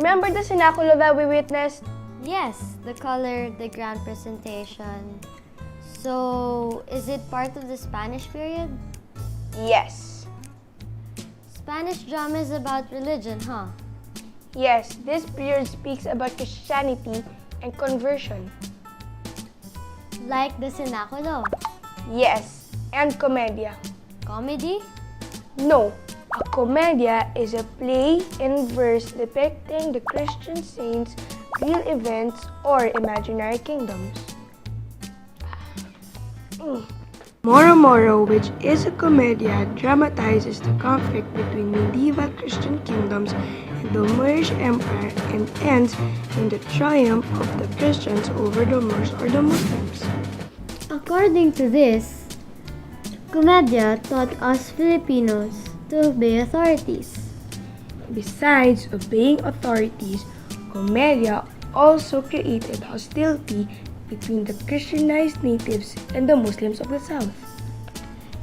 Remember the cenaculo that we witnessed? Yes, the color, the grand presentation. So, is it part of the Spanish period? Yes. Spanish drama is about religion, huh? Yes, this period speaks about Christianity and conversion. Like the cenaculo. Yes, and Comedia. Comedy? No, a Comedia is a play in verse depicting the Christian saints' real events or imaginary kingdoms. Moro Moro, which is a Comedia, dramatizes the conflict between medieval Christian kingdoms and the Moorish Empire and ends in the triumph of the Christians over the Moors or the Muslims. According to this, Comedia taught us Filipinos to obey authorities. Besides obeying authorities, Comedia also created hostility between the Christianized natives and the Muslims of the South.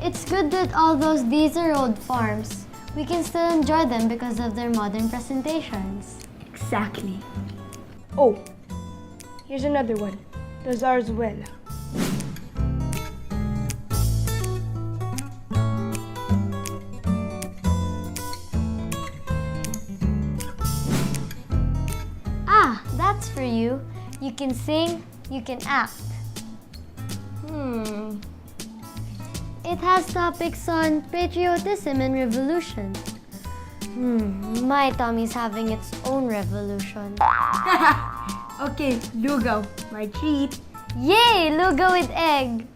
It's good that although these are old farms, we can still enjoy them because of their modern presentations. Exactly. Oh, here's another one, the Sarswela. Ah, that's for you. You can sing, you can act. It has topics on patriotism and revolution. My tummy's having its own revolution. Okay, lugaw, my treat. Yay! Lugaw with egg!